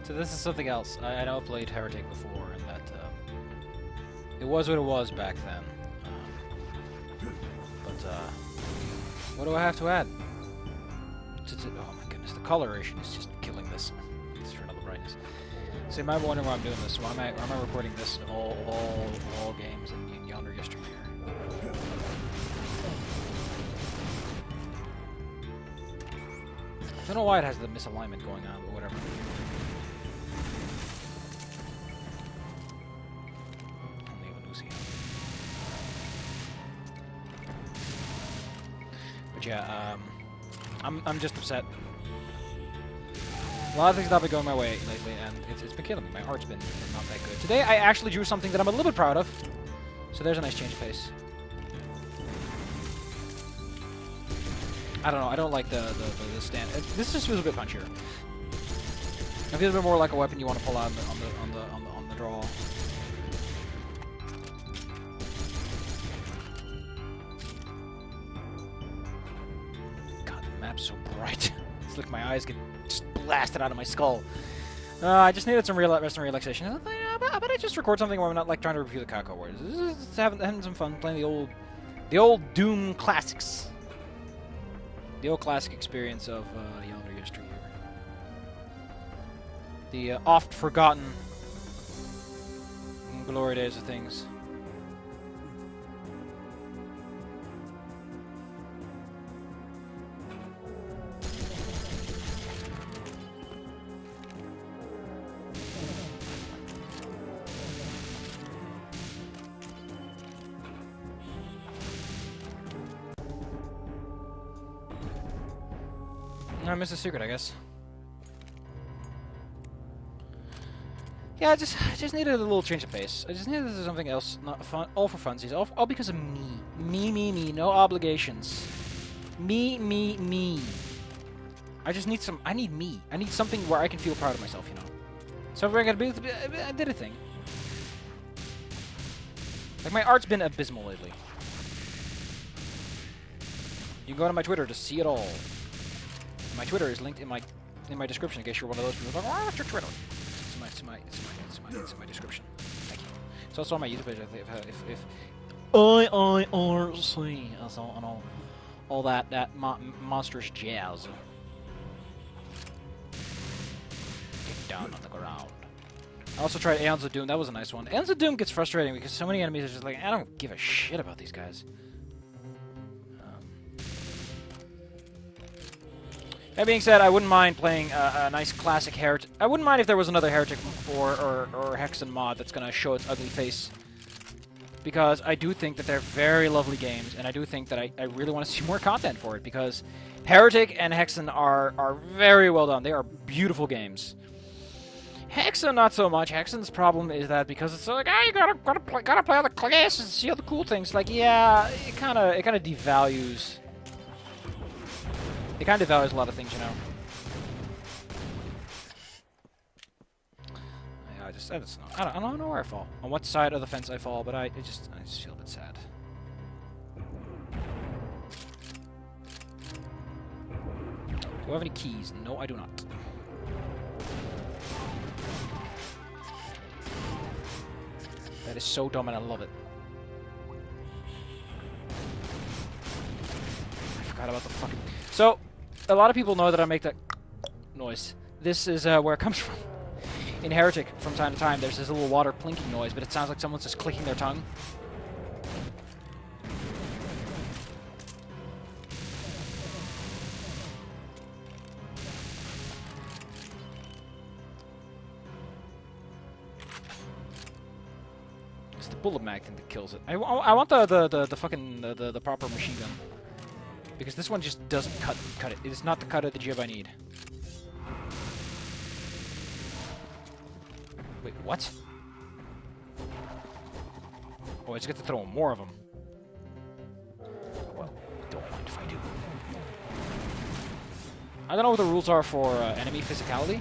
So this is something else. I know I played Heretic before, and that it was what it was back then. What do I have to add? Oh my goodness, the coloration is just killing this. Let's turn up the brightness. So you might be wondering why I'm doing this. Why am I recording this in all games in Yonder Yesteryear? I don't know why it has the misalignment going on, but whatever. Only have a Lucy. But yeah, I'm just upset. A lot of things have not been going my way lately, and it's been killing me. My heart's been not that good. Today, I actually drew something that I'm a little bit proud of. So there's a nice change of pace. I don't know. I don't like the stand. This just feels a bit punchier. It feels a bit more like a weapon you want to pull out on the draw. God, the map's so bright. It's like my eyes get just blasted out of my skull. I just needed some rest and relaxation. I thought, I bet I just record something where I'm not like trying to review the Kako Wars. Just having some fun playing the old Doom classics. The old classic experience of Yonder Yesteryear. The oft-forgotten glory days of things. I missed a secret, I guess. Yeah, I just needed a little change of pace. I just needed something else, not fun, all for funsies, all because of me. Me, no obligations. Me. I just need I need me. I need something where I can feel proud of myself, you know. So if I did a thing. Like, my art's been abysmal lately. You can go to my Twitter to see it all. My Twitter is linked in my description in case you're one of those people who's like, oh, what's your Twitter? It's in my description. Thank you. It's also on my YouTube page if IRC and all that monstrous jazz. Get down on the ground. I also tried Aeons of Doom. That was a nice one. Aeons of Doom gets frustrating because so many enemies are just like, I don't give a shit about these guys. That being said, I wouldn't mind playing a nice classic Heretic. I wouldn't mind if there was another Heretic or Hexen mod that's going to show its ugly face. Because I do think that they're very lovely games, and I do think that I really want to see more content for it, because Heretic and Hexen are very well done. They are beautiful games. Hexen, not so much. Hexen's problem is that because it's like, you gotta play all the classes and see all the cool things. Like, yeah, it kind of devalues. It kind of devalues a lot of things, you know. Yeah, I don't know where I fall, on what side of the fence I fall, but I just feel a bit sad. Do I have any keys? No, I do not. That is so dumb, and I love it. I forgot about the fucking... So, a lot of people know that I make that noise. This is where it comes from. In Heretic, from time to time, there's this little water plinking noise, but it sounds like someone's just clicking their tongue. It's the bullet mag thing that kills it. I want the fucking the proper machine gun. Because this one just doesn't cut it. It is not the cut of the jib I need. Wait, what? Oh, I just get to throw more of them. Well, don't mind if I do. I don't know what the rules are for enemy physicality.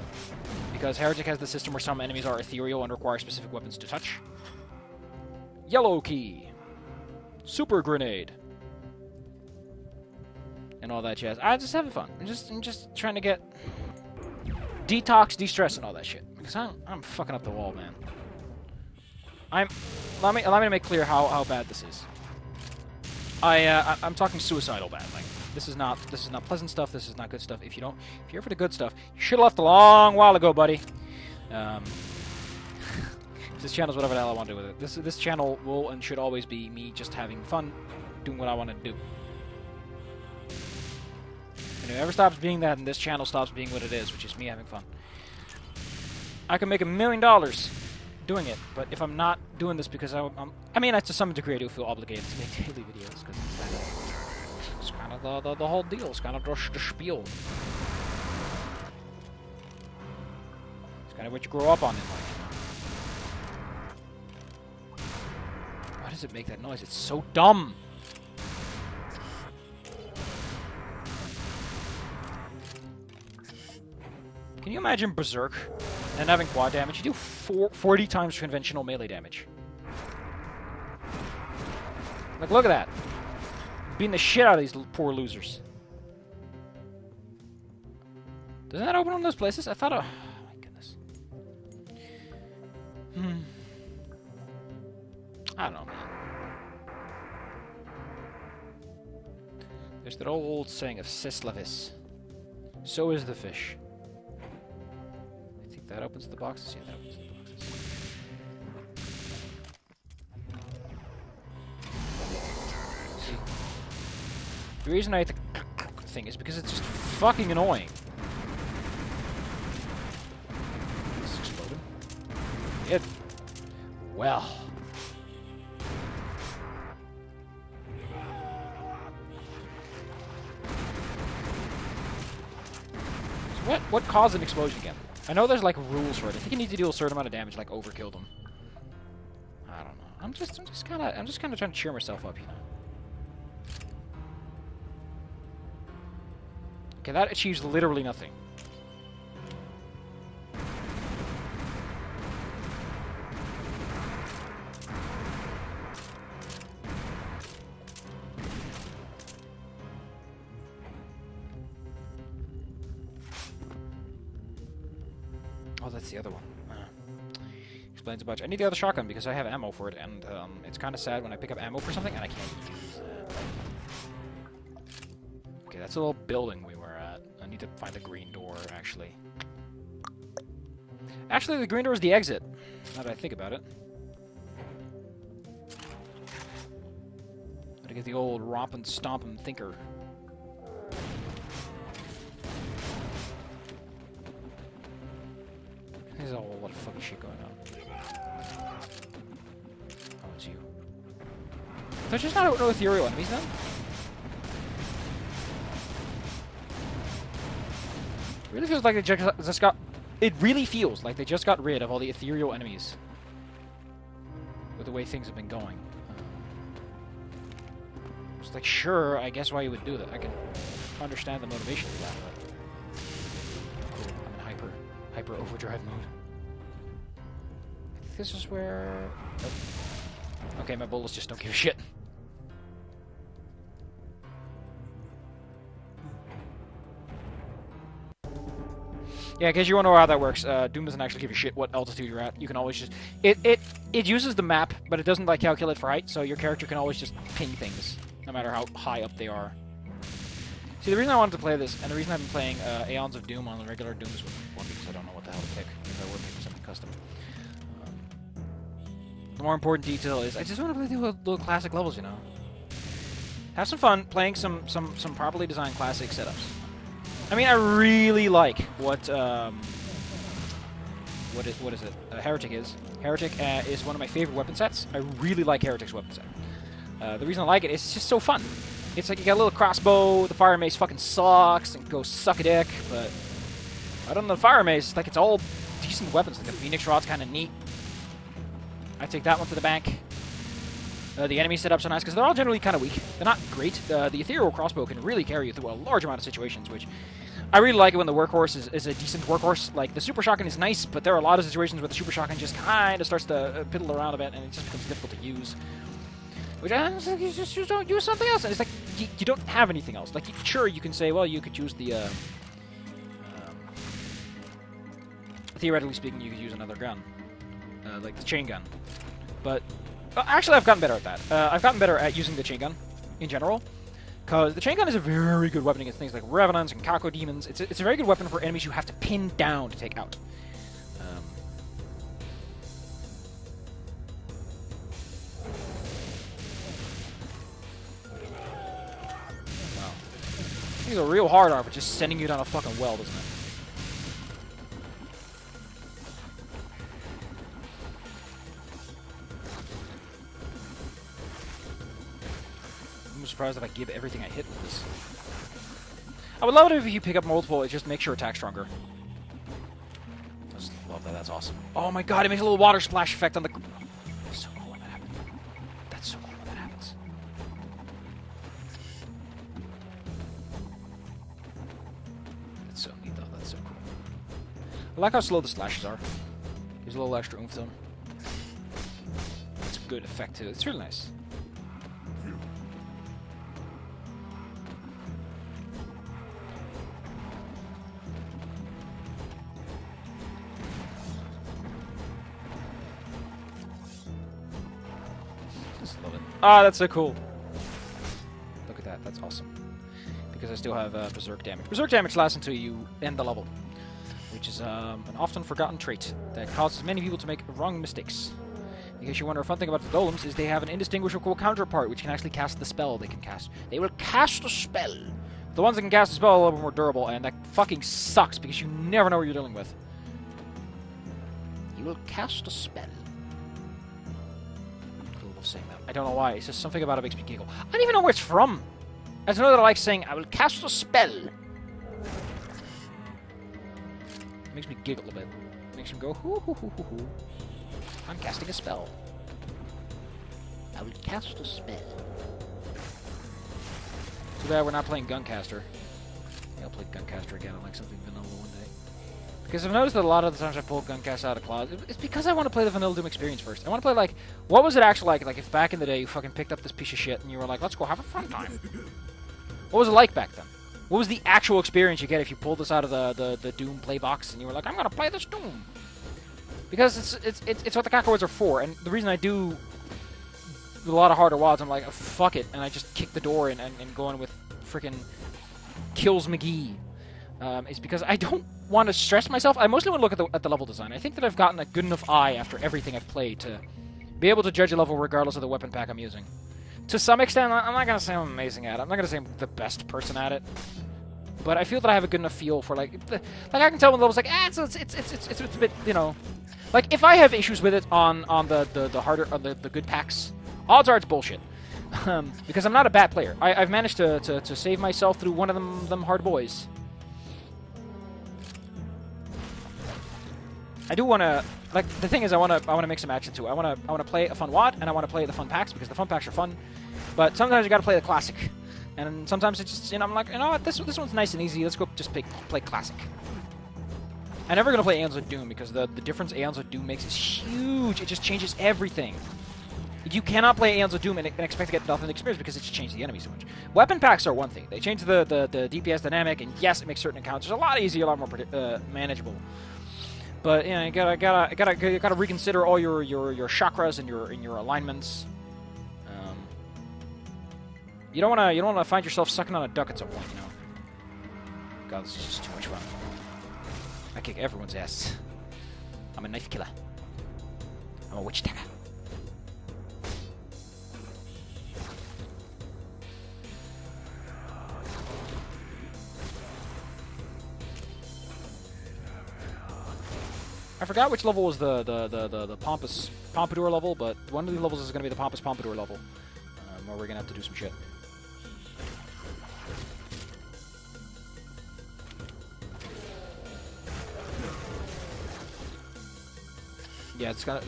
Because Heretic has the system where some enemies are ethereal and require specific weapons to touch. Yellow key. Super grenade. And all that jazz. I'm just having fun. I'm just trying to get detox, de-stress, and all that shit. because I'm fucking up the wall, man. Allow me to make clear how bad this is. I'm talking suicidal bad. Like this is not pleasant stuff. This is not good stuff. If you're here for the good stuff, you should have left a long while ago, buddy. This channel's whatever the hell I want to do with it. This channel will and should always be me just having fun, doing what I want to do. And if it ever stops being that, and this channel stops being what it is, which is me having fun, I can make $1 million doing it. But if I'm not doing this because I mean, to some degree, I do feel obligated to make daily videos because it's kind of the whole deal. It's kind of the spiel. It's kind of what you grow up on in life. Why does it make that noise? It's so dumb. Can you imagine Berserk and having quad damage? You do 40 times conventional melee damage. Like, look at that. Beating the shit out of these poor losers. Doesn't that open on those places? I thought... Oh, my goodness. I don't know, man. There's that old saying of Sislavis. So is the fish. I think that opens the boxes. Yeah, that opens the boxes. See? The reason I hate the thing is because it's just fucking annoying. It's exploding. It... Well... What caused an explosion again? I know there's like rules for it. I think you need to do a certain amount of damage, like overkill them. I don't know. I'm just kind of trying to cheer myself up, you know. Okay, that achieves literally nothing. Oh, that's the other one. Explains a bunch. I need the other shotgun because I have ammo for it, and it's kind of sad when I pick up ammo for something and I can't use it. Okay, that's a little building we were at. I need to find the green door, actually. Actually, the green door is the exit, now that I think about it. Gotta get the old rompin' stompin' thinker. There's a whole lot of fucking shit going on. Oh, it's you. There's just not no ethereal enemies then? It really feels like they just got... It really feels like they just got rid of all the ethereal enemies. With the way things have been going. It's like, sure, I guess why you would do that. I can understand the motivation for that, but... Cool, I'm in hyper overdrive mode. This is where... Nope. Okay, my bullets just don't give a shit. Yeah, in case you wonder how that works, Doom doesn't actually give a shit what altitude you're at. You can always just... It uses the map, but it doesn't, like, calculate for height, so your character can always just ping things, no matter how high up they are. See, the reason I wanted to play this, and the reason I've been playing Aeons of Doom on the regular Doom is one, because I don't know what the hell to pick, if I were picking something custom. The more important detail is, I just want to play the little classic levels, you know? Have some fun playing some properly designed classic setups. I mean, I really like what is it? Heretic is. Heretic is one of my favorite weapon sets. I really like Heretic's weapon set. The reason I like it is it's just so fun. It's like you got a little crossbow, the fire mace fucking sucks, and go suck a dick, but other than the fire mace, like, it's all decent weapons. Like the Phoenix Rod's kind of neat. I take that one to the bank. The enemy setups are nice, because they're all generally kind of weak. They're not great. The ethereal crossbow can really carry you through a large amount of situations, which I really like it when the workhorse is a decent workhorse. Like, the super shotgun is nice, but there are a lot of situations where the super shotgun just kind of starts to piddle around a bit, and it just becomes difficult to use. Which, you just don't use something else. And it's like, you don't have anything else. Like, sure, you can say, well, you could use the theoretically speaking, you could use another gun, like the chain gun. But actually, I've gotten better at that. I've gotten better at using the chain gun in general, because the chain gun is a very good weapon against things like revenants and Kako demons. It's a very good weapon for enemies you have to pin down to take out. Wow. These are real hard on for just sending you down a fucking well, doesn't it? I'm surprised if I give everything I hit with this. I would love it if you pick up multiple, it just makes your attack stronger. I just love that, that's awesome. Oh my god, it makes a little water splash effect on the... That's so cool when that happens. That's so cool when that happens. That's so neat though, that's so cool. I like how slow the slashes are. Gives a little extra oomph to them. It's a good effect too, it's really nice. Ah, that's so cool. Look at that, that's awesome. Because I still have Berserk damage. Berserk damage lasts until you end the level, which is an often forgotten trait that causes many people to make wrong mistakes. In case you wonder, a fun thing about the golems is they have an indistinguishable counterpart which can actually cast the spell they can cast. They will cast a spell. The ones that can cast a spell are a little bit more durable, and that fucking sucks because you never know what you're dealing with. You will cast a spell. Saying that. I don't know why. It's just something about it makes me giggle. I don't even know where it's from. I just know that I like saying, I will cast a spell. It makes me giggle a bit. It makes me go, hoo hoo hoo hoo hoo. I'm casting a spell. I will cast a spell. Too bad we're not playing Guncaster. Yeah, I'll play Guncaster again. I like something vanilla one day. Because I've noticed that a lot of the times I pull Guncast out of closet, it's because I want to play the Vanilla Doom experience first. I want to play, like, what was it actually like? Like, if back in the day you fucking picked up this piece of shit and you were like, let's go have a fun time. What was it like back then? What was the actual experience you get if you pulled this out of the Doom play box and you were like, I'm going to play this Doom? Because it's what the Kako are for, and the reason I do a lot of harder WODs, I'm like, oh, fuck it, and I just kick the door in and go in with freaking Kills McGee. Is because I don't want to stress myself. I mostly want to look at the level design. I think that I've gotten a good enough eye after everything I've played to be able to judge a level regardless of the weapon pack I'm using. To some extent, I'm not going to say I'm amazing at it. I'm not going to say I'm the best person at it. But I feel that I have a good enough feel for, like I can tell when the level's like, it's a bit, you know. Like, if I have issues with it on the harder, on the good packs, odds are it's bullshit. Because I'm not a bad player. I've managed to save myself through one of them hard boys. I do want to, like, the thing is I want to mix and match the two. I want to play a fun WOD, and I want to play the fun packs, because the fun packs are fun. But sometimes you got to play the classic. And sometimes it's just, you know, I'm like, you know what, this one's nice and easy. Let's go just play classic. I'm never going to play Aeons of Doom, because the difference Aeons of Doom makes is huge. It just changes everything. You cannot play Aeons of Doom and expect to get nothing experience because it's changed the enemy so much. Weapon packs are one thing. They change the DPS dynamic, and yes, it makes certain encounters a lot easier, a lot more manageable. But you know, you gotta reconsider all your chakras and your alignments. You don't wanna find yourself sucking on a duck at some point, you know. God, this is just too much fun. I kick everyone's ass. I'm a knife killer. I'm a witch tacker. I forgot which level was the Pompous Pompadour level, but one of the levels is going to be the Pompous Pompadour level, where we're going to have to do some shit. Yeah, it's gonna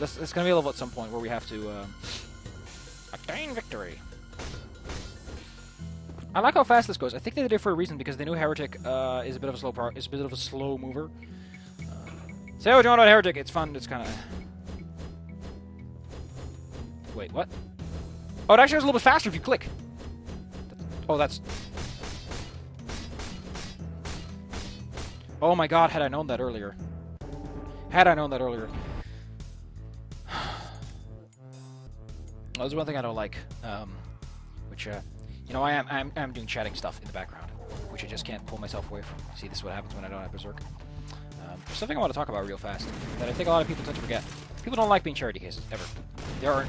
be a level at some point where we have to attain victory. I like how fast this goes. I think they did it for a reason, because they knew Heretic is a bit of a slow mover. Say what you want about Heretic, it's fun, it's kind of... Wait, what? Oh, it actually goes a little bit faster if you click. Oh, that's... Oh my god, had I known that earlier. Had I known that earlier. Well, there's one thing I don't like, which, you know, I am doing chatting stuff in the background, which I just can't pull myself away from. See, this is what happens when I don't have Berserk. There's something I want to talk about real fast that I think a lot of people tend to forget. People don't like being charity cases, ever.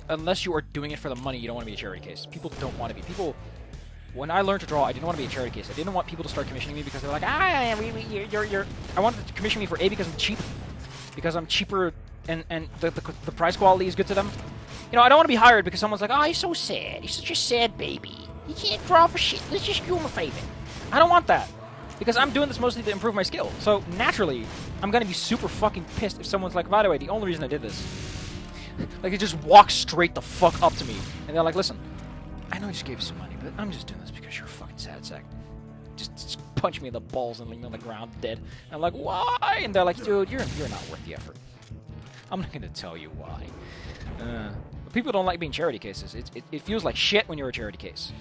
Unless you are doing it for the money, you don't want to be a charity case. People don't want to be. When I learned to draw, I didn't want to be a charity case. I didn't want people to start commissioning me because they're like, you're. I wanted to commission me for A because I'm cheap, because I'm cheaper, and the price quality is good to them. You know, I don't want to be hired because someone's like, oh, he's so sad. He's such a sad baby. He can't draw for shit. Let's just do him a favor. I don't want that. Because I'm doing this mostly to improve my skill. So, naturally, I'm going to be super fucking pissed if someone's like, by the way, the only reason I did this... like, they just walk straight the fuck up to me. And they're like, listen, I know I just gave you some money, but I'm just doing this because you're a fucking sad sack. Just punch me in the balls and leave me on the ground dead. And I'm like, why? And they're like, dude, you're not worth the effort. I'm not going to tell you why. But people don't like being charity cases. It feels like shit when you're a charity case.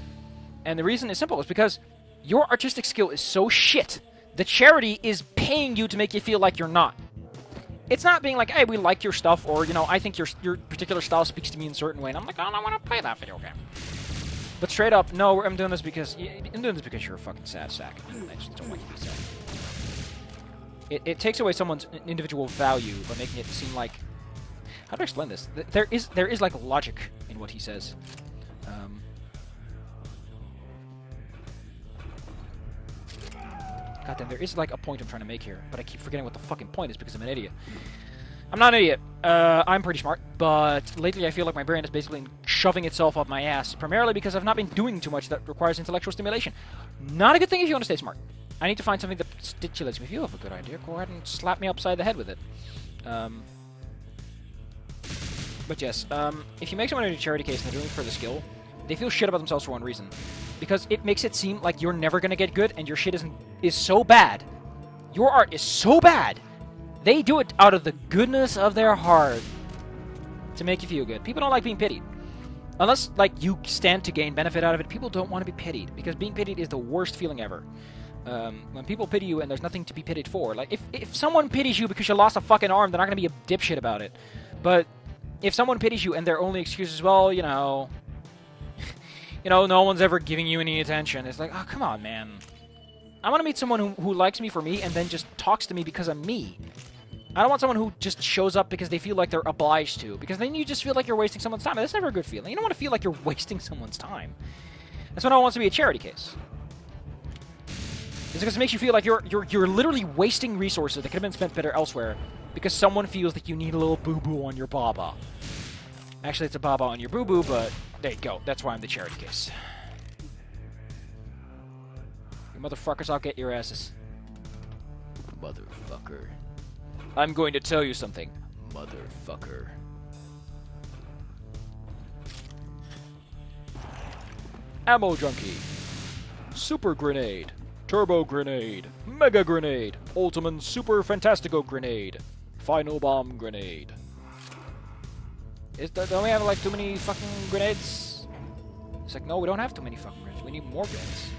And the reason is simple. It's because your artistic skill is so shit, the charity is paying you to make you feel like you're not. It's not being like, hey, we like your stuff, or, you know, I think your particular style speaks to me in a certain way, and I'm like, oh, I want to play that video game. But straight up, no, I'm doing this because you're a fucking sad sack. I just don't want you to be sad. It takes away someone's individual value by making it seem like... How do I explain this? There is like logic in what he says. Goddamn, there is like a point I'm trying to make here, but I keep forgetting what the fucking point is because I'm an idiot. I'm not an idiot. I'm pretty smart, but lately I feel like my brain is basically shoving itself up my ass, primarily because I've not been doing too much that requires intellectual stimulation. Not a good thing if you want to stay smart. I need to find something that stimulates me. If you have a good idea, go ahead and slap me upside the head with it. But yes, if you make someone in a charity case and they're doing it for the skill, they feel shit about themselves for one reason. Because it makes it seem like you're never going to get good and your shit is so bad. Your art is so bad. They do it out of the goodness of their heart to make you feel good. People don't like being pitied. Unless, like, you stand to gain benefit out of it, people don't want to be pitied. Because being pitied is the worst feeling ever. When people pity you and there's nothing to be pitied for. Like, if someone pities you because you lost a fucking arm, they're not going to be a dipshit about it. But if someone pities you and their only excuse is, well, you know, no one's ever giving you any attention. It's like, oh, come on, man. I want to meet someone who likes me for me and then just talks to me because I'm me. I don't want someone who just shows up because they feel like they're obliged to. Because then you just feel like you're wasting someone's time. That's never a good feeling. You don't want to feel like you're wasting someone's time. That's when I want to be a charity case. It's because it makes you feel like you're literally wasting resources that could have been spent better elsewhere because someone feels like you need a little boo-boo on your baba. Actually, it's a baba on your boo-boo, but there you go. That's why I'm the charity case. You motherfuckers, I'll get your asses. Motherfucker. I'm going to tell you something. Motherfucker. Ammo Junkie. Super Grenade. Turbo Grenade. Mega Grenade. Ultimate Super Fantastico Grenade. Final Bomb Grenade. Don't we have, like, too many fucking grenades? It's like, no, we don't have too many fucking grenades. We need more grenades.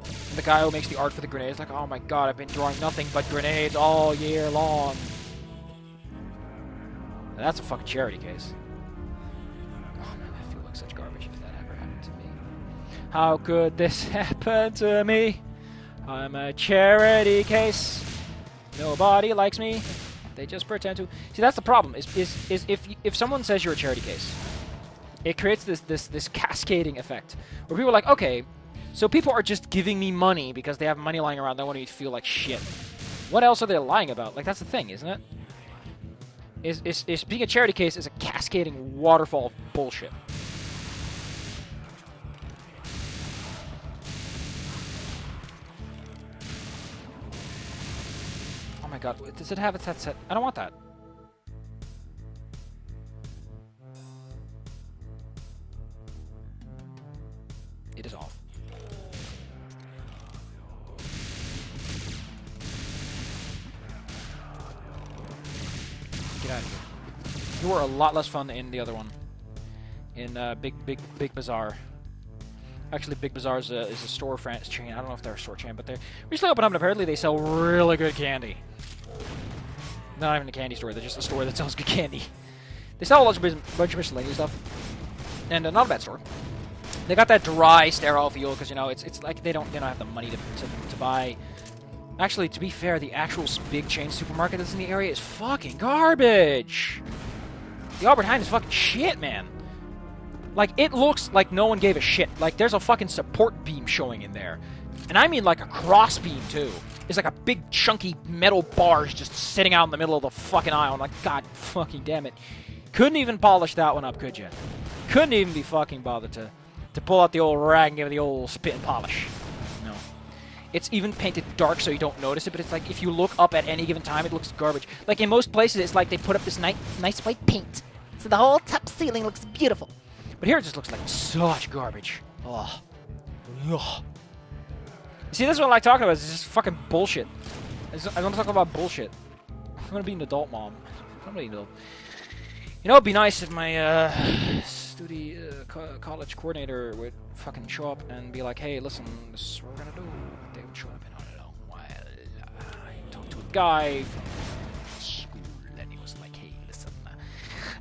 And the guy who makes the art for the grenades is like, oh my god, I've been drawing nothing but grenades all year long. Now, that's a fucking charity case. Oh man, I feel like such garbage if that ever happened to me. How could this happen to me? I'm a charity case. Nobody likes me. They just pretend to. See, that's the problem. Is if someone says you're a charity case, it creates this cascading effect where people are like, okay, so people are just giving me money because they have money lying around. They want me to feel like shit. What else are they lying about? Like, that's the thing, isn't it? Is being a charity case is a cascading waterfall of bullshit. Oh my god, does it have its headset? I don't want that. It is off. Get out of here. You were a lot less fun in the other one. In Big Bazaar. Actually, Big Bazaar is a store chain. I don't know if they're a store chain, but they recently opened up and apparently they sell really good candy. Not even a candy store. They're just a store that sells good candy. They sell a bunch of miscellaneous stuff. And not a bad store. They got that dry, sterile feel because, you know, it's like they don't have the money to buy. Actually, to be fair, the actual big chain supermarket that's in the area is fucking garbage. The Albert Heijn is fucking shit, man. Like, it looks like no one gave a shit. Like, there's a fucking support beam showing in there. And I mean like a cross beam, too. It's like a big, chunky metal bars just sitting out in the middle of the fucking aisle. I'm like, God fucking damn it. Couldn't even polish that one up, could you? Couldn't even be fucking bothered to pull out the old rag and give it the old spit and polish. No. It's even painted dark so you don't notice it, but it's like if you look up at any given time, it looks garbage. Like in most places, it's like they put up this nice white paint. So the whole top ceiling looks beautiful. But here it just looks like such garbage. Ugh. Ugh. See, this is what I like talking about. It's just fucking bullshit. I want to talk about bullshit. I'm going to be an adult mom. I'm going to be an adult. You know, it'd be nice if my college coordinator would fucking show up and be like, hey, listen, this is what we're going to do. They would show up and, I don't know, while I talked to a guy from school, and he was like, hey, listen,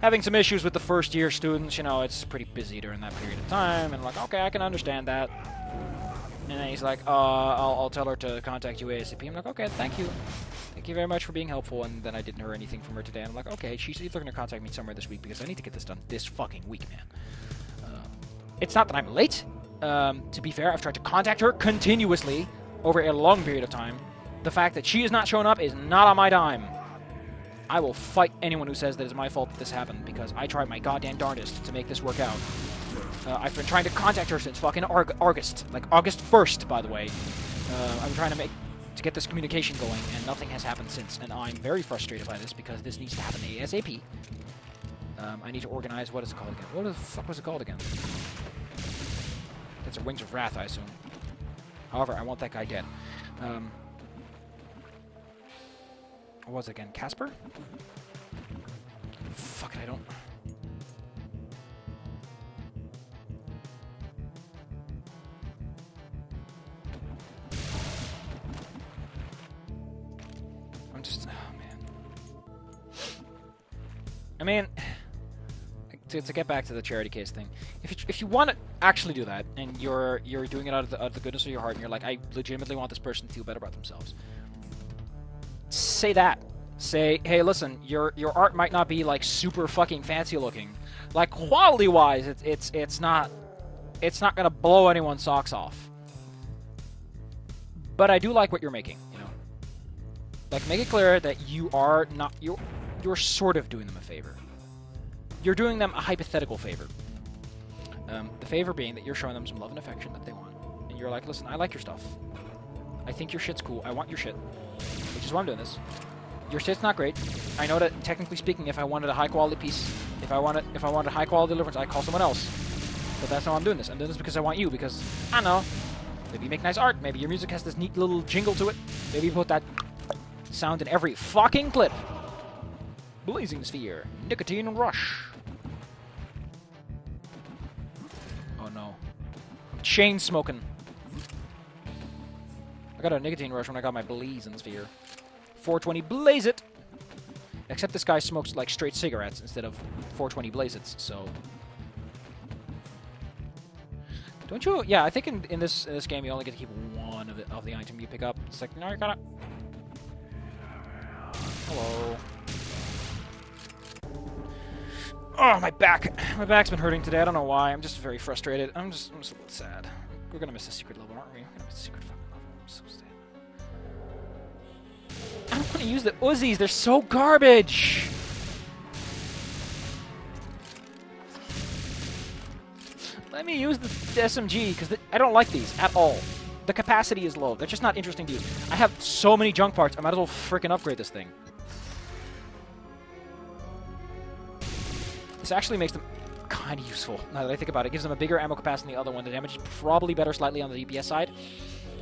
having some issues with the first-year students, you know, it's pretty busy during that period of time, and I'm like, okay, I can understand that. And then he's like, I'll tell her to contact you ASAP. I'm like, okay, thank you. Thank you very much for being helpful. And then I didn't hear anything from her today. And I'm like, okay, she's either going to contact me somewhere this week because I need to get this done this fucking week, man. It's not that I'm late. To be fair, I've tried to contact her continuously over a long period of time. The fact that she is not showing up is not on my dime. I will fight anyone who says that it's my fault that this happened because I tried my goddamn darndest to make this work out. I've been trying to contact her since fucking August. Like, August 1st, by the way. I'm trying to get this communication going, and nothing has happened since. And I'm very frustrated by this because this needs to happen ASAP. I need to organize... What is it called again? What the fuck was it called again? That's a Wings of Wrath, I assume. However, I want that guy dead. What was it again? Casper? Fuck it, I don't... I mean, to get back to the charity case thing, if you want to actually do that, and you're doing it out of the goodness of your heart, and you're like, I legitimately want this person to feel better about themselves, say that. Say, hey, listen, your art might not be like super fucking fancy looking, like quality wise, it's not gonna blow anyone's socks off. But I do like what you're making, you know. Like, make it clear that you are not you're sort of doing them a favor. You're doing them a hypothetical favor. The favor being that you're showing them some love and affection that they want. And you're like, listen, I like your stuff. I think your shit's cool. I want your shit. Which is why I'm doing this. Your shit's not great. I know that, technically speaking, if I wanted a high-quality piece, if I wanted a high-quality deliverance, I'd call someone else. But that's not why I'm doing this. I'm doing this because I want you, because, I don't know, maybe you make nice art. Maybe your music has this neat little jingle to it. Maybe you put that sound in every fucking clip. Blazing Sphere. Nicotine Rush. Oh no. I'm chain smoking. I got a nicotine rush when I got my Blazing Sphere. 420 Blaze It! Except this guy smokes like straight cigarettes instead of 420 Blaze It's, so... Don't you... Yeah, I think in this game you only get to keep one of the item you pick up. It's like, no, you gotta... Hello. Oh, my back. My back's been hurting today. I don't know why. I'm just very frustrated. I'm just a little sad. We're gonna miss a secret level, aren't we? We're gonna miss a secret fucking level. I'm so sad. I don't want to use the Uzis. They're so garbage. Let me use the SMG, because I don't like these at all. The capacity is low. They're just not interesting to use. I have so many junk parts. I might as well freaking upgrade this thing. This actually makes them kind of useful, now that I think about it. It gives them a bigger ammo capacity than the other one. The damage is probably better slightly on the DPS side.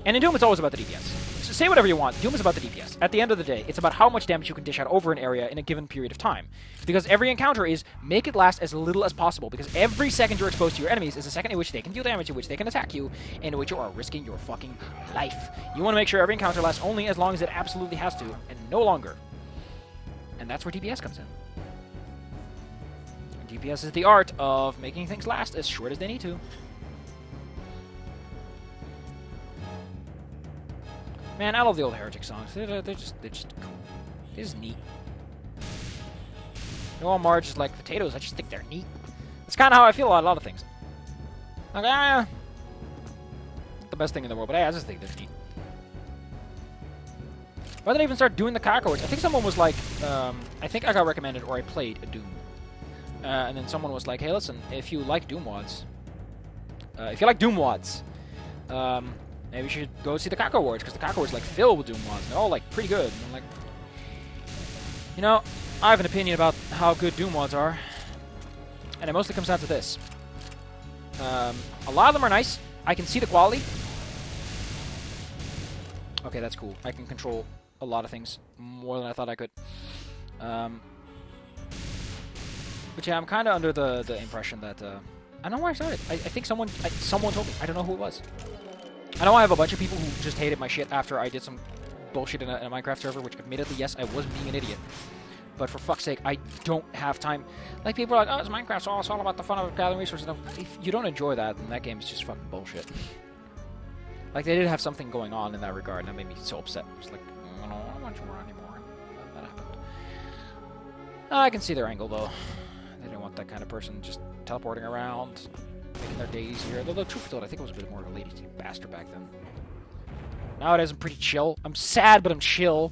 And in Doom, it's always about the DPS. So say whatever you want. Doom is about the DPS. At the end of the day, it's about how much damage you can dish out over an area in a given period of time. Because every encounter is make it last as little as possible. Because every second you're exposed to your enemies is a second in which they can deal damage, in which they can attack you, and in which you are risking your fucking life. You want to make sure every encounter lasts only as long as it absolutely has to, and no longer. And that's where DPS comes in. And DPS is the art of making things last as short as they need to. Man, I love the old Heretic songs. They're just cool. They're just neat. You know, Marge is like potatoes. I just think they're neat. That's kind of how I feel about a lot of things. Like, not the best thing in the world, but I just think they're neat. Why did I even start doing the cockroach? I think someone was like, I think I got recommended or I played a Doom. And then someone was like, hey, listen, if you like Doom wads, maybe you should go see the Cock Awards, because the Cock Awards like filled with Doom mods. They're all like pretty good. And I'm like, you know, I have an opinion about how good Doom mods are, and it mostly comes down to this. A lot of them are nice. I can see the quality. Okay, that's cool. I can control a lot of things more than I thought I could. But yeah, I'm kind of under the impression that I don't know where I started. I think someone told me. I don't know who it was. I know I have a bunch of people who just hated my shit after I did some bullshit in a Minecraft server, which admittedly, yes, I was being an idiot. But for fuck's sake, I don't have time. Like, people are like, oh, it's Minecraft, so it's all about the fun of gathering resources. No, if you don't enjoy that, then that game is just fucking bullshit. Like, they did have something going on in that regard, and that made me so upset. I was like, I don't want you around anymore. That happened. I can see their angle, though. They didn't want that kind of person just teleporting around, making their day easier. Though, truth be told, I think it was a bit more of a lazy bastard back then. Nowadays, I'm pretty chill. I'm sad, but I'm chill.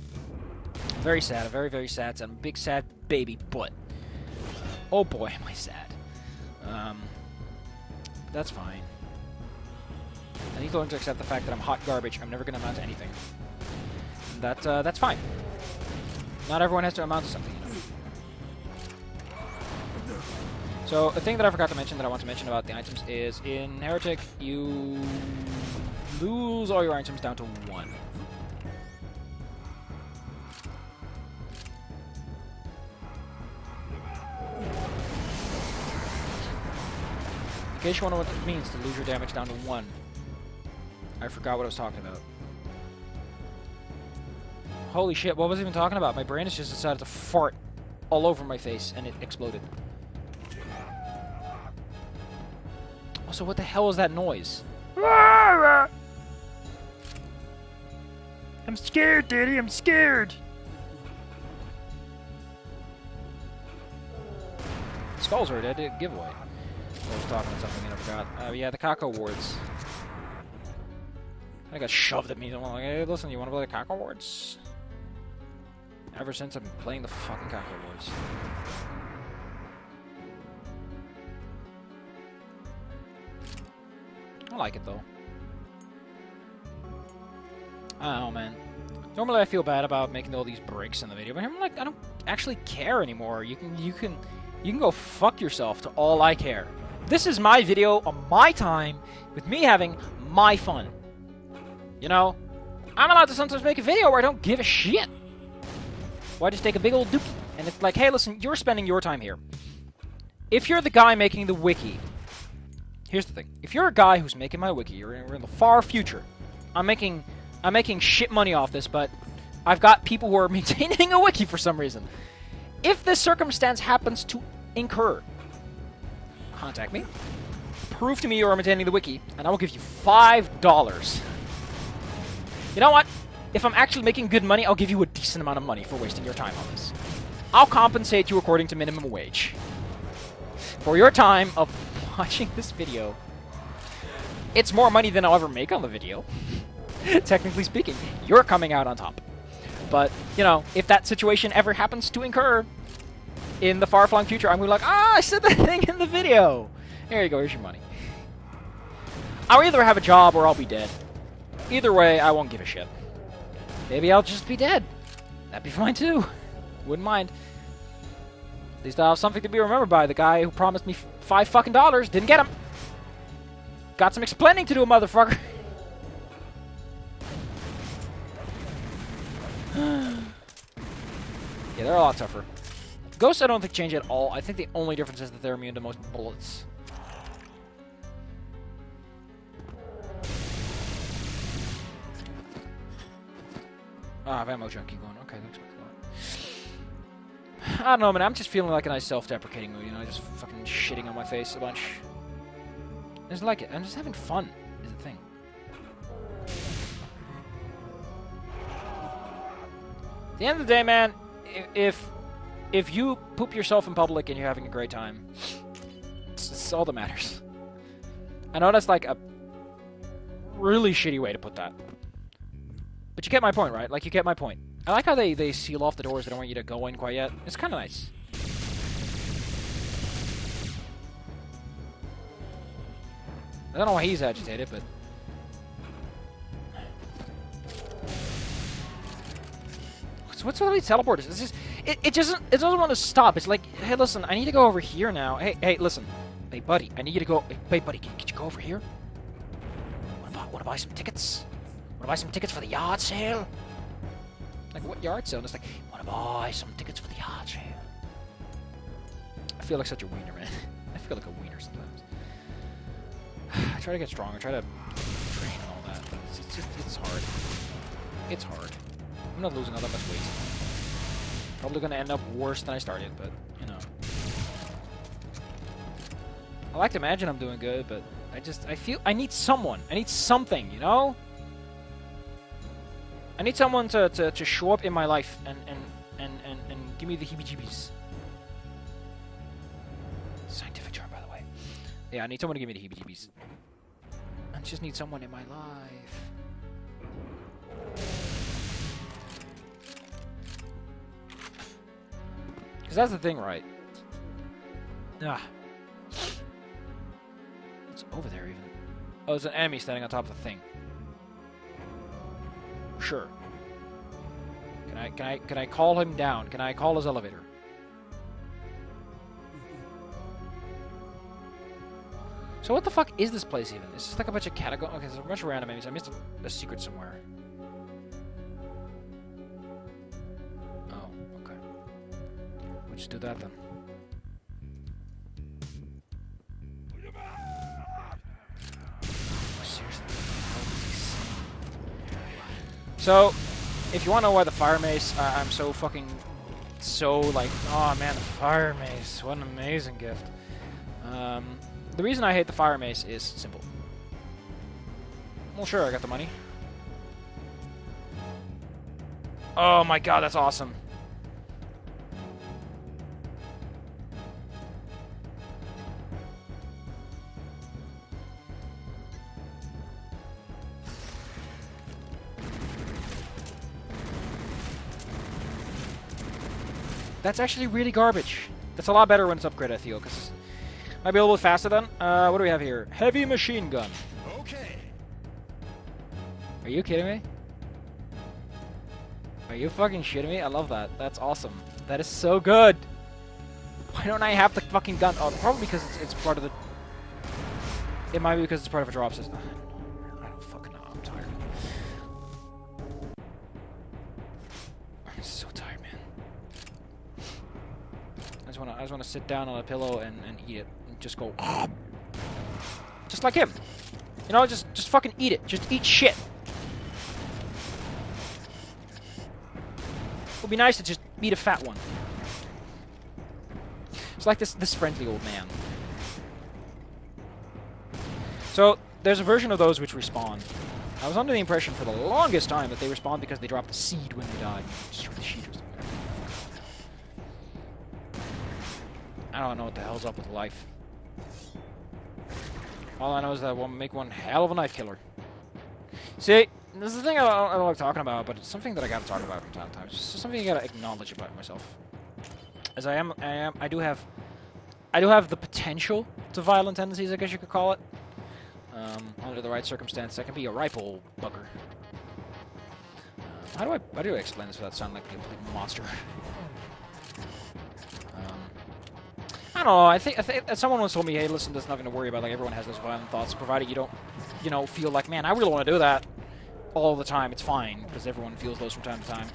Very sad. I'm very, very sad. I'm a big sad baby, but oh boy, am I sad. That's fine. I need to learn to accept the fact that I'm hot garbage. I'm never going to amount to anything. That's fine. Not everyone has to amount to something, you know. So, a thing that I forgot to mention that I want to mention about the items is in Heretic, you lose all your items down to 1. In case you wonder what it means to lose your damage down to 1. I forgot what I was talking about. Holy shit, what was I even talking about? My brain has just decided to fart all over my face and it exploded. Also, what the hell is that noise? I'm scared, Daddy, I'm scared! Skulls are a dead giveaway. I was talking about something and I forgot. Yeah, the Cock Awards. I got shoved at me. I'm like, hey, listen, you want to play the Cock Awards? Ever since I've been playing the fucking Cock Awards. I like it though. I don't know, man. Normally I feel bad about making all these breaks in the video, but I'm like, I don't actually care anymore. You can go fuck yourself to all I care. This is my video on my time with me having my fun. You know, I'm allowed to sometimes make a video where I don't give a shit. Why just take a big old dookie? And it's like, hey, listen, you're spending your time here. If you're the guy making the wiki, here's the thing. If you're a guy who's making my wiki, we're in the far future. I'm making shit money off this, but I've got people who are maintaining a wiki for some reason. If this circumstance happens to incur, contact me. Prove to me you are maintaining the wiki, and I will give you $5. You know what? If I'm actually making good money, I'll give you a decent amount of money for wasting your time on this. I'll compensate you according to minimum wage. For your time of watching this video, it's more money than I'll ever make on the video. Technically speaking, you're coming out on top. But, you know, if that situation ever happens to incur in the far-flung future, I'm going to be like, ah, I said that thing in the video. Here you go, here's your money. I'll either have a job or I'll be dead. Either way, I won't give a shit. Maybe I'll just be dead. That'd be fine too. Wouldn't mind. At least I'll have something to be remembered by. The guy who promised me $5 fucking didn't get him. Got some explaining to do, motherfucker. Yeah, they're a lot tougher. Ghosts I don't think change at all. I think the only difference is that they're immune to most bullets. Ah, I have ammo junkie going. Okay, thanks a lot. I don't know, man. I'm just feeling like a nice self-deprecating mood, you know, just fucking shitting on my face a bunch. I just like it. I'm just having fun, is the thing. At the end of the day, man, if you poop yourself in public and you're having a great time, it's all that matters. I know that's like a really shitty way to put that. But you get my point, right? Like, you get my point. I like how they seal off the doors. They don't want you to go in quite yet. It's kind of nice. I don't know why he's agitated, but... What's with all these teleporters? It's just... It doesn't want to stop. It's like, hey, listen, I need to go over here now. Hey, listen. Hey, buddy, I need you to go... Hey, buddy, can you go over here? Want to buy some tickets? Want to buy some tickets for the yard sale? Like, what yard sale? And it's like, want to buy some tickets for the yard sale? I feel like such a wiener, man. I feel like a wiener sometimes. I try to get stronger, try to train and all that, but it's hard. It's hard. I'm not losing all that much weight. Probably going to end up worse than I started, but, you know. I like to imagine I'm doing good, but I feel I need someone. I need something, you know? I need someone to show up in my life and give me the heebie-jeebies. Scientific term, by the way. Yeah, I need someone to give me the heebie-jeebies. I just need someone in my life. Because that's the thing, right? Ah. What's over there, even? Oh, there's an enemy standing on top of the thing. Sure. Can I call him down? Can I call his elevator? So what the fuck is this place even? Is this like a bunch of catacombs? Okay, there's a bunch of random enemies. I missed a secret somewhere. Oh, okay. We'll just do that then. So, if you want to know why the fire mace, I'm so fucking, like, oh man, the fire mace, what an amazing gift. The reason I hate the fire mace is simple. Well, sure, I got the money. Oh my god, that's awesome. That's actually really garbage. That's a lot better when it's upgraded, I feel, because it might be a little bit faster then. What do we have here? Heavy machine gun. Okay. Are you kidding me? Are you fucking shitting me? I love that. That's awesome. That is so good. Why don't I have the fucking gun? Oh, probably because it's part of the... It might be because it's part of a drop system. I don't fucking know. I'm tired. I'm so tired, man. I just want to sit down on a pillow and eat it. And just go... Just like him. You know, just fucking eat it. Just eat shit. It would be nice to just eat a fat one. It's like this friendly old man. So, there's a version of those which respawn. I was under the impression for the longest time that they respawn because they dropped a seed when they died. Destroy the sheet or something. I don't know what the hell's up with life. All I know is that we'll make one hell of a knife killer. See, this is the thing I don't like talking about, but it's something that I gotta talk about from time to time. It's just something you gotta acknowledge about myself. As I do have the potential to violent tendencies, I guess you could call it. Under the right circumstance, I can be a ripe old bugger. How do I explain this without sounding like a complete monster? I don't know. I think someone once told me, "Hey, listen, there's nothing to worry about. Like everyone has those violent thoughts, provided you don't, you know, feel like, man, I really want to do that all the time. It's fine because everyone feels those from time to time."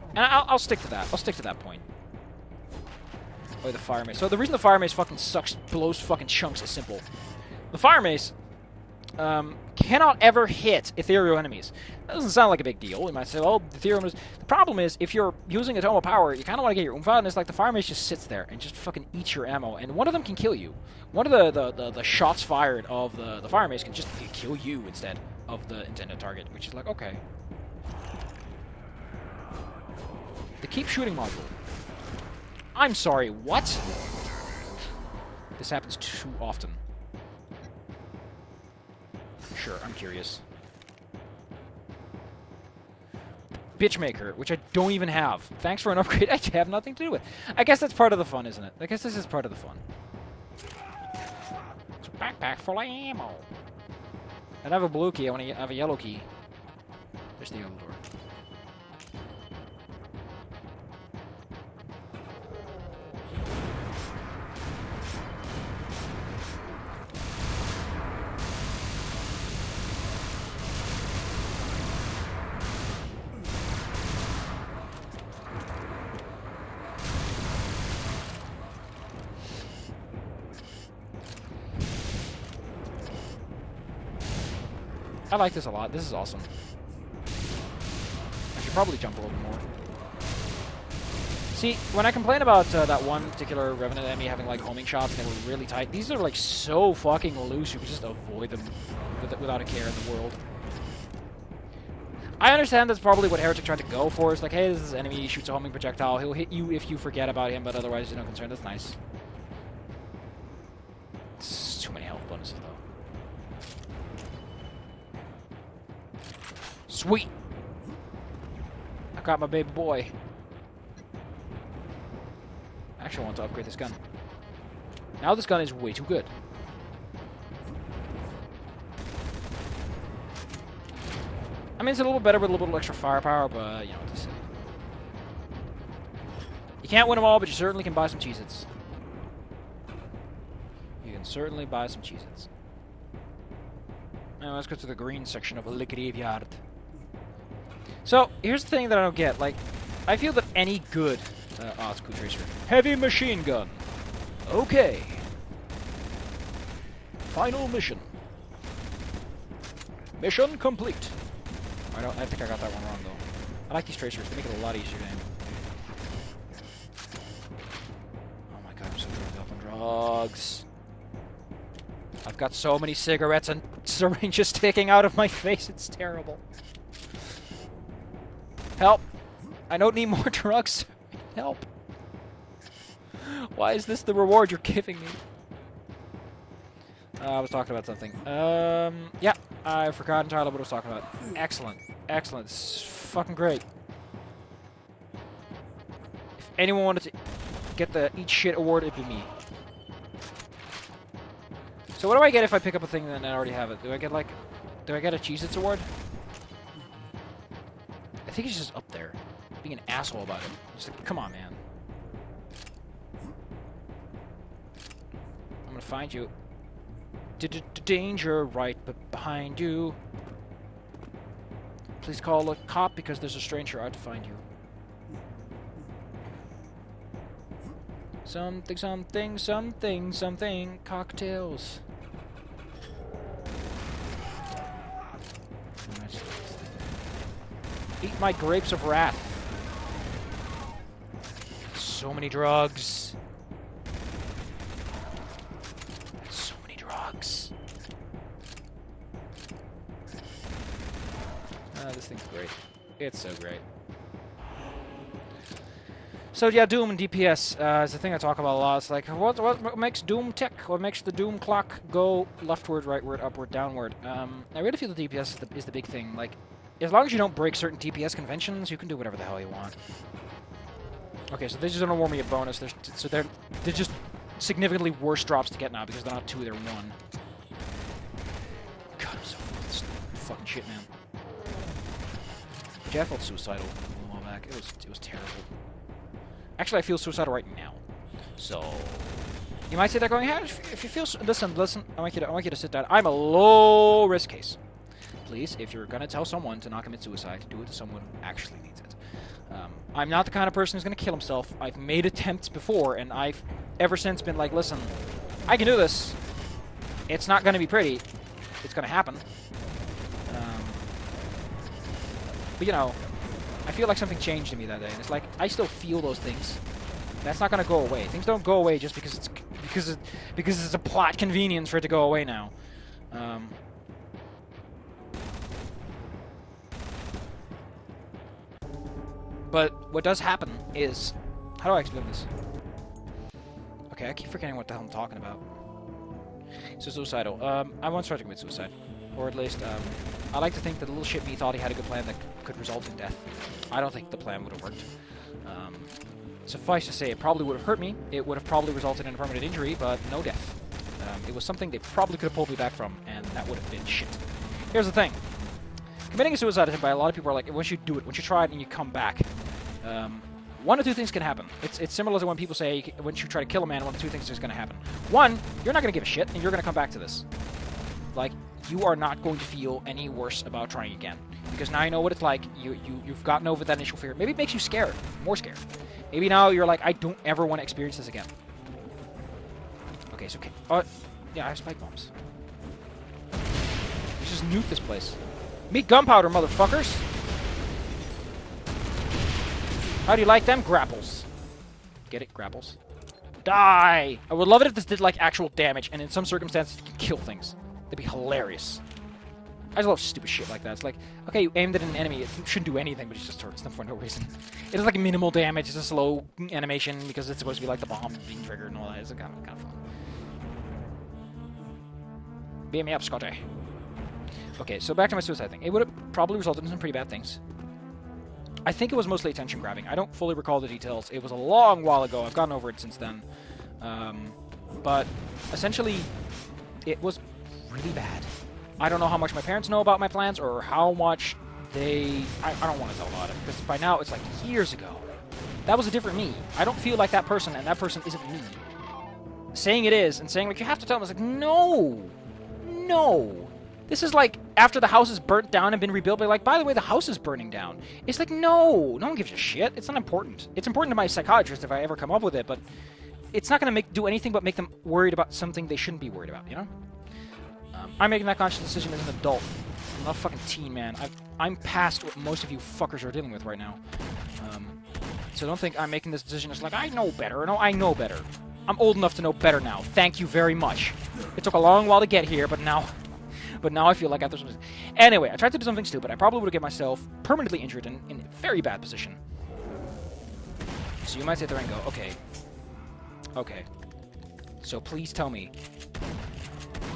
And I'll stick to that. I'll stick to that point. Oh, the fire mace. So the reason the fire mace fucking sucks, blows fucking chunks is simple. The fire mace cannot ever hit ethereal enemies. That doesn't sound like a big deal. You might say, well, ethereal is... The problem is, if you're using a Tome of Power, you kind of want to get your oomph out, and it's like the Fire Mage just sits there and just fucking eats your ammo, and one of them can kill you. One of the shots fired of the Fire Mage can just kill you instead of the intended target, which is like, okay. The keep shooting module. I'm sorry, what? This happens too often. Sure, I'm curious. Bitchmaker, which I don't even have. Thanks for an upgrade I have nothing to do with. I guess that's part of the fun, isn't it? I guess this is part of the fun. It's a backpack full of ammo. I don't have a blue key, I want to have a yellow key. There's the yellow door. I like this a lot. This is awesome. I should probably jump a little more. See, when I complain about that one particular Revenant enemy having like homing shots and they were really tight, these are like so fucking loose you can just avoid them without a care in the world. I understand that's probably what Heretic tried to go for. It's like, hey, this is an enemy, he shoots a homing projectile, he'll hit you if you forget about him, but otherwise you're no concern. That's nice. It's too many health bonuses though. Sweet! I got my baby boy. I actually want to upgrade this gun. Now this gun is way too good. I mean, it's a little better with a little extra firepower, but you know what to say. You can't win them all, but you certainly can buy some Cheez-Its. You can certainly buy some Cheez-Its. Now let's go to the green section of the graveyard. So, here's the thing that I don't get. Like, I feel that any good... oh, it's Coup Tracer. Heavy machine gun. Okay. Final mission. Mission complete. I think I got that one wrong, though. I like these tracers. They make it a lot easier to aim. Oh my god, I'm so drugged up on drugs. I've got so many cigarettes and syringes sticking out of my face. It's terrible. Help! I don't need more drugs. Help! Why is this the reward you're giving me? I was talking about something. Yeah, I forgot entirely what I was talking about. Excellent. Excellent. It's fucking great. If anyone wanted to get the Eat Shit award, it'd be me. So what do I get if I pick up a thing and I already have it? Do I get, like... Do I get a Cheez-Its award? I think he's just up there, being an asshole about it. Just like, come on, man. I'm gonna find you. Danger right behind you. Please call a cop because there's a stranger out to find you. Something, something, something, something. Cocktails. Eat my grapes of wrath. So many drugs. So many drugs. This thing's great. It's so great. So yeah, Doom and DPS is the thing I talk about a lot. It's like, what makes Doom tick? What makes the Doom clock go leftward, rightward, upward, downward? I really feel the DPS is the big thing. Like, as long as you don't break certain DPS conventions, you can do whatever the hell you want. Okay, so they just don't award me a bonus. They're just significantly worse drops to get now because they're not 2, they're 1. God, I'm so full of this fucking shit, man. Yeah, I felt suicidal a while back. It was terrible. Actually, I feel suicidal right now. So, you might say they're going, hey, if you feel... Listen, I want you to sit down. I'm a low-risk case. Please, if you're going to tell someone to not commit suicide, do it to someone who actually needs it. I'm not the kind of person who's going to kill himself. I've made attempts before, and I've ever since been like, listen, I can do this. It's not going to be pretty. It's going to happen. But, you know, I feel like something changed in me that day. And it's like, I still feel those things. That's not going to go away. Things don't go away just because it's a plot convenience for it to go away now. But what does happen is... How do I explain this? Okay, I keep forgetting what the hell I'm talking about. So suicidal. I once tried to commit suicide. Or at least, I like to think that the little shit me thought he had a good plan that could result in death. I don't think the plan would have worked. Suffice to say, it probably would have hurt me. It would have probably resulted in a permanent injury, but no death. It was something they probably could have pulled me back from, and that would have been shit. Here's the thing. Committing a suicide attempt by a lot of people are like, once you do it, once you try it and you come back, one of two things can happen. It's similar to when people say, once you try to kill a man, one of two things is going to happen. One, you're not going to give a shit, and you're going to come back to this. Like, you are not going to feel any worse about trying again. Because now you know what it's like. You've gotten over that initial fear. Maybe it makes you scared. More scared. Maybe now you're like, I don't ever want to experience this again. Okay, so... yeah, I have spike bombs. Let's just nuke this place. Meet gunpowder, motherfuckers! How do you like them? Grapples. Get it? Grapples. Die! I would love it if this did, like, actual damage, and in some circumstances, you can kill things. That'd be hilarious. I just love stupid shit like that. It's like, okay, you aimed at an enemy. It shouldn't do anything, but it just hurts them for no reason. It is like minimal damage. It's a slow animation because it's supposed to be like the bomb being triggered and all that. It's kind of fun. Beat me up, Scotty. Okay, so back to my suicide thing. It would have probably resulted in some pretty bad things. I think it was mostly attention grabbing. I don't fully recall the details. It was a long while ago. I've gotten over it since then. But essentially, it was really bad. I don't know how much my parents know about my plans or how much they... I don't want to tell about it, because by now it's like years ago. That was a different me. I don't feel like that person, and that person isn't me. Saying it is, and saying, like, you have to tell them, it's like, no! No! This is like, after the house is burnt down and been rebuilt, but like, by the way, the house is burning down. It's like, no! No one gives a shit. It's not important. It's important to my psychiatrist if I ever come up with it, but it's not going to do anything but make them worried about something they shouldn't be worried about, you know? I'm making that conscious decision as an adult. I'm not a fucking teen, man. I'm past what most of you fuckers are dealing with right now. So don't think I'm making this decision as like, I know better. No, I know better. I'm old enough to know better now. Thank you very much. It took a long while to get here, but now I feel like after some... Anyway, I tried to do something stupid. I probably would have get myself permanently injured in a very bad position. So you might sit there and go, okay. Okay. So please tell me,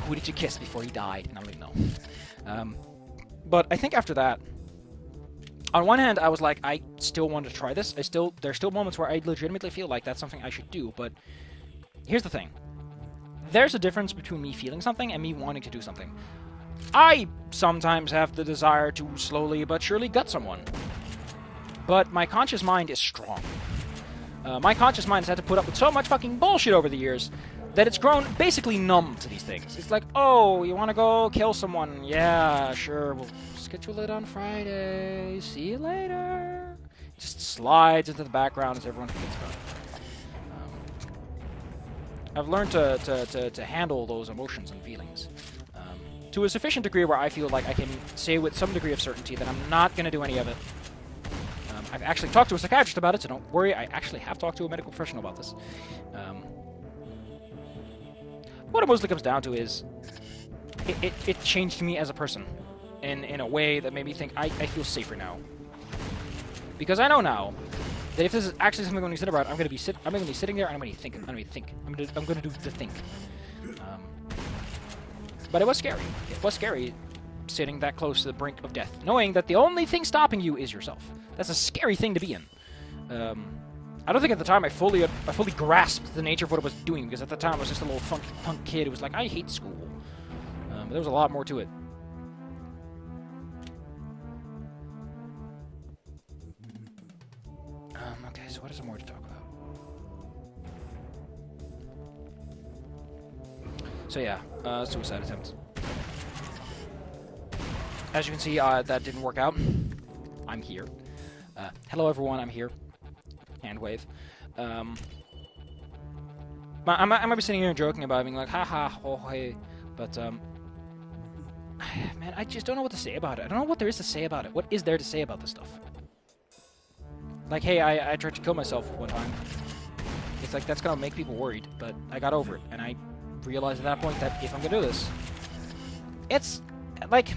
who did you kiss before he died? And I'm like, no. But I think after that, on one hand, I was like, I still want to try this. There's still moments where I legitimately feel like that's something I should do. But here's the thing. There's a difference between me feeling something and me wanting to do something. I sometimes have the desire to slowly but surely gut someone. But my conscious mind is strong. My conscious mind has had to put up with so much fucking bullshit over the years that it's grown basically numb to these things. It's like, oh, you want to go kill someone? Yeah, sure, we'll schedule it on Friday. See you later. It just slides into the background as everyone forgets about it. I've learned to handle those emotions and feelings to a sufficient degree where I feel like I can say with some degree of certainty that I'm not going to do any of it. I've actually talked to a psychiatrist about it, so don't worry. I actually have talked to a medical professional about this. What it mostly comes down to is it changed me as a person in a way that made me think I feel safer now. Because I know now that if this is actually something I'm going to consider about, I'm going to be sitting there and I'm going to think. I'm going to do the think. But it was scary. It was scary sitting that close to the brink of death, knowing that the only thing stopping you is yourself. That's a scary thing to be in. I don't think at the time I fully grasped the nature of what I was doing, because at the time I was just a little funky punk kid who was like, I hate school. But there was a lot more to it. Okay, so what is there more to talk about? So yeah, suicide attempts. As you can see, that didn't work out. I'm here. Hello everyone, I'm here. Hand wave. I might be sitting here and joking about it, being like, haha, oh hey. But, Man, I just don't know what to say about it. I don't know what there is to say about it. What is there to say about this stuff? Like, hey, I tried to kill myself one time. It's like, that's gonna make people worried, but I got over it, and I realized at that point that if I'm gonna do this, it's, like,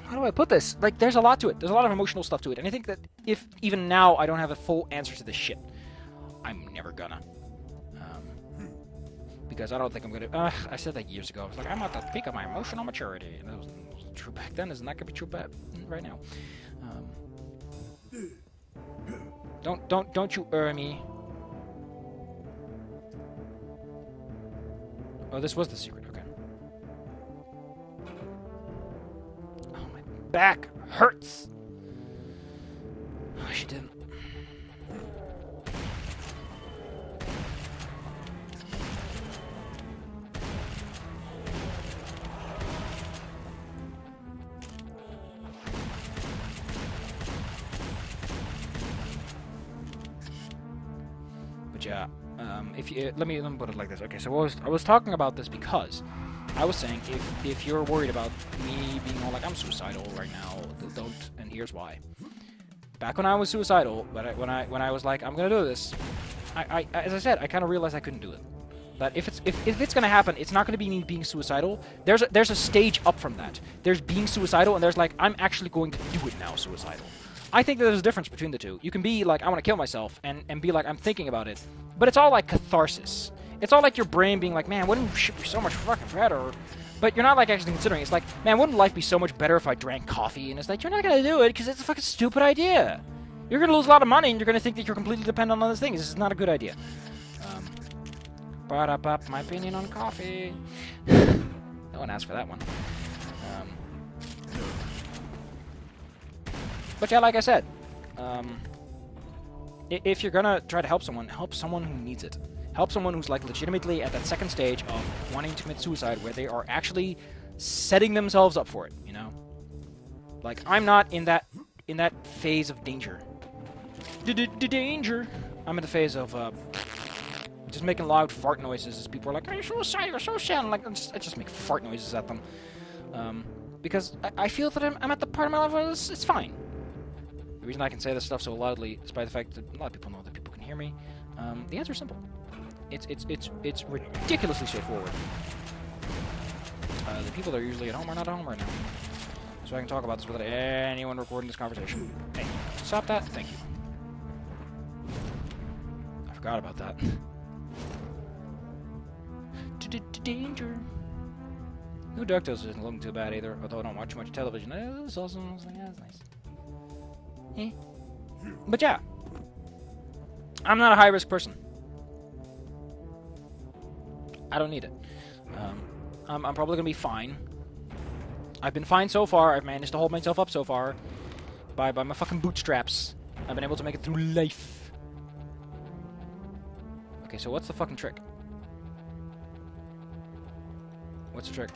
how do I put this? Like, there's a lot to it. There's a lot of emotional stuff to it, and I think that if, even now, I don't have a full answer to this shit, I'm never gonna. Because I don't think I'm gonna, I said that years ago. I was like, I'm at the peak of my emotional maturity, and that was true back then. Isn't that gonna be true right now? Don't you me. Oh, this was the secret. Okay. Oh, my back hurts. Oh, she didn't. But yeah. If you let me put it like this. Okay, so I was talking about this because I was saying if you're worried about me being all like I'm suicidal right now, don't. And here's why. Back when I was suicidal, but when I was like I'm gonna do this, I as I said, I kind of realized I couldn't do it. That if it's gonna happen, it's not gonna be me being suicidal. There's a stage up from that. There's being suicidal, and there's like I'm actually going to do it now. Suicidal. I think that there's a difference between the two. You can be like, I want to kill myself, and be like, I'm thinking about it. But it's all like catharsis. It's all like your brain being like, man, wouldn't shit be so much fucking better? But you're not like actually considering it. It's like, man, wouldn't life be so much better if I drank coffee? And it's like, you're not going to do it because it's a fucking stupid idea. You're going to lose a lot of money, and you're going to think that you're completely dependent on this thing. This is not a good idea. My opinion on coffee. No one asked for that one. But yeah, like I said, if you're gonna try to help someone who needs it. Help someone who's like legitimately at that second stage of wanting to commit suicide, where they are actually setting themselves up for it. You know, like I'm not in that phase of danger. Danger. I'm in the phase of just making loud fart noises as people are like, "Are you suicidal? You're so sad." Like I just make fart noises at them because I feel that I'm at the part of my life where it's fine. The reason I can say this stuff so loudly, despite the fact that a lot of people know that people can hear me, the answer is simple. It's ridiculously straightforward. The people that are usually at home are not at home right now, so I can talk about this without anyone recording this conversation. Hey, stop that. Thank you. I forgot about that. Danger. New DuckTales isn't looking too bad either, although I don't watch much television. It's awesome. I was like, yeah, that's nice. But yeah, I'm not a high-risk person. I don't need it. I'm probably gonna be fine. I've been fine so far. I've managed to hold myself up so far by my fucking bootstraps. I've been able to make it through life. Okay, so what's the fucking trick? What's the trick?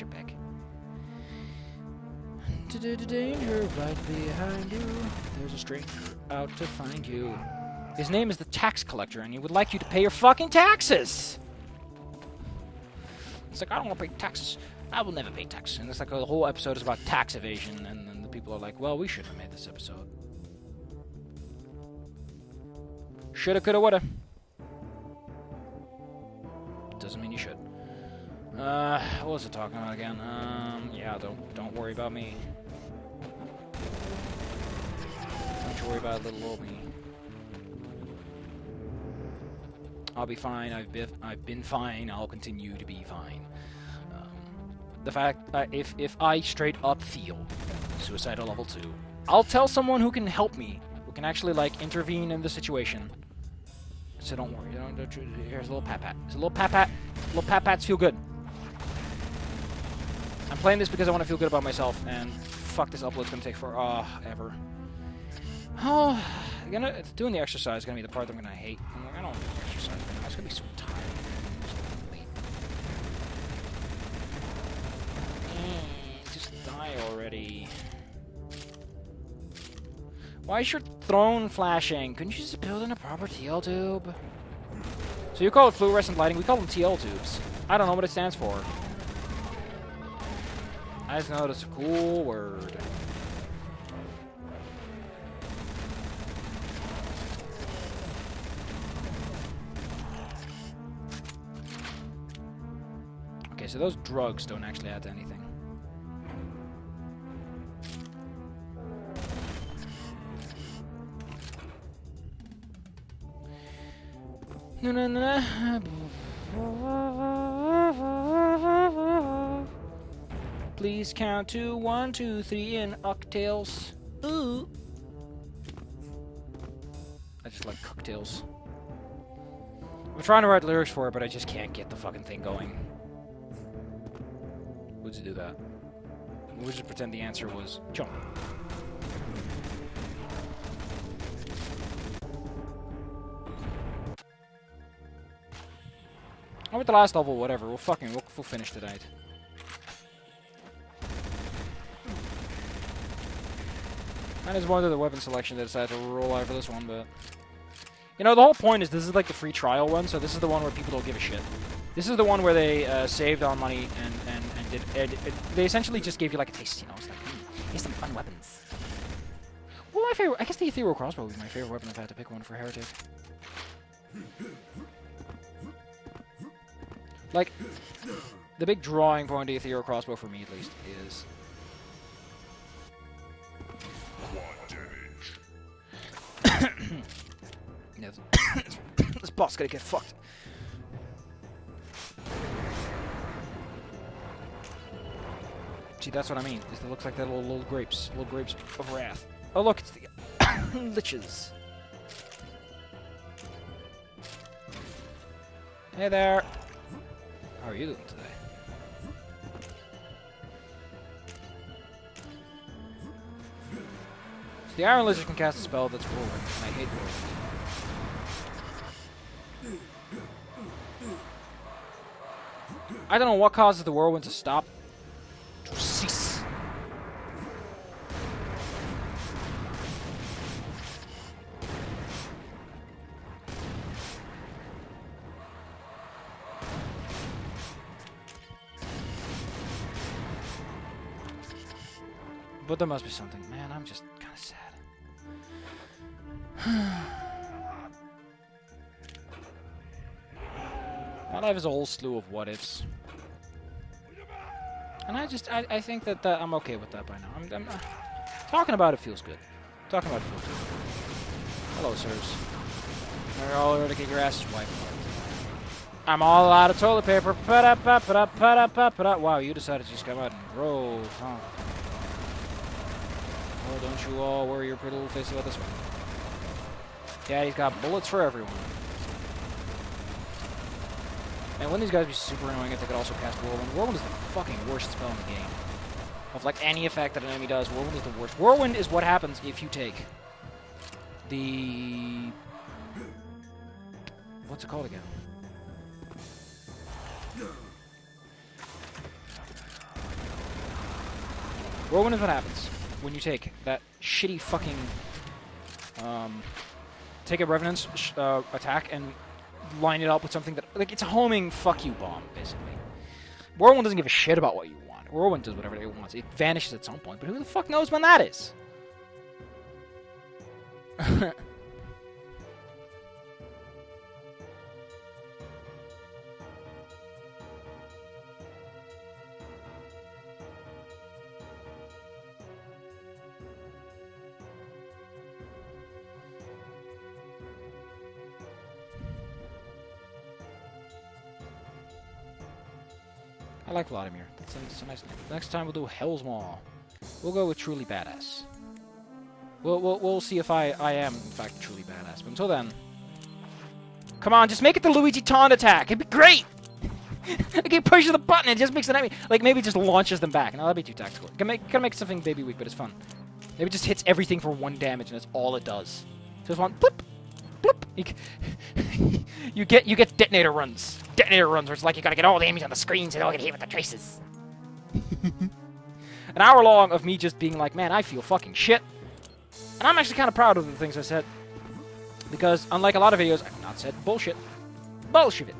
Back. Danger right behind you. There's a stranger out to find you. His name is the tax collector, and he would like you to pay your fucking taxes. It's like, I don't want to pay taxes. I will never pay taxes. And it's like a whole episode is about tax evasion, and then the people are like, well, we should have made this episode. Shoulda, coulda, woulda. Doesn't mean you should. What was it talking about again? Yeah, don't worry about me. Don't you worry about little old me. I'll be fine. I've been fine. I'll continue to be fine. The fact if I straight up feel suicidal level 2, I'll tell someone who can help me, who can actually like intervene in the situation. So don't worry. Here's a little pat pat. There's a little pat pat. Little pat pats feel good. I'm playing this because I want to feel good about myself, and fuck, this upload's gonna take forever. Oh, doing the exercise is gonna be the part that I'm gonna hate. I'm like, I don't want to exercise right now. It's gonna be so tired. Just die already. Why is your throne flashing? Couldn't you just build in a proper TL tube? So you call it fluorescent lighting, we call them TL tubes. I don't know what it stands for. I just know it's a cool word. Okay, so those drugs don't actually add to anything. No, no, no. Please count to 1, 2, 3 in cocktails. Ooh. I just like cocktails. I'm trying to write lyrics for it, but I just can't get the fucking thing going. We'll just do that. We'll just pretend the answer was jump. Oh, with the last level, whatever. We'll finish tonight. I just wanted the weapon selection that decided to roll out for this one, but... You know, the whole point is this is like the free trial one, so this is the one where people don't give a shit. This is the one where they saved on money and they essentially just gave you like a taste, you know? It's like, here's some fun weapons. Well, my favorite... I guess the ethereal crossbow would be my favorite weapon if I had to pick one for Heretic. Like, the big drawing point of the ethereal crossbow for me, at least, is... This boss gonna get fucked. See, that's what I mean. It looks like that little grapes of wrath. Oh look, it's the liches. Hey there. How are you doing today? So the Iron Lizard can cast a spell that's whirlwind, and I hate whirlwind. I don't know what causes the whirlwind to stop. To cease. But there must be something. Man, I'm just kind of sad. My life is a whole slew of what-ifs. And I think that I'm okay with that by now. I'm talking about it feels good. Talking about it feels good. Hello, sirs. You're all ready to get your asses wiped. I'm all out of toilet paper. Wow, you decided to just come out and roll, huh? Oh, don't you all worry your pretty little face about this one. Daddy's got bullets for everyone. And wouldn't these guys be super annoying if they could also cast Whirlwind? Whirlwind is the fucking worst spell in the game. Of like any effect that an enemy does, Whirlwind is the worst. Whirlwind is what happens if you take the... What's it called again? Whirlwind is what happens when you take that shitty fucking... take a Revenant's attack and line it up with something that... Like, it's a homing fuck you bomb, basically. Whirlwind doesn't give a shit about what you want. Whirlwind does whatever it wants. It vanishes at some point, but who the fuck knows when that is? I like Vladimir. That's a nice name. Next time we'll do Hell's Maw. We'll go with truly badass. We'll see if I am in fact truly badass. But until then, come on, just make it the Luigi taunt attack. It'd be great. I keep pushing the button. It just makes the enemy like maybe just launches them back. No, that'd be too tactical. Gotta make something baby weak, but it's fun. Maybe it just hits everything for 1 damage and that's all it does. Just one blip, blip. You get detonator runs. Detonator runs where it's like you gotta get all the enemies on the screen so they all get hit with the traces. An hour long of me just being like, man, I feel fucking shit. And I'm actually kind of proud of the things I said. Because unlike a lot of videos, I've not said bullshit. Bolshevik.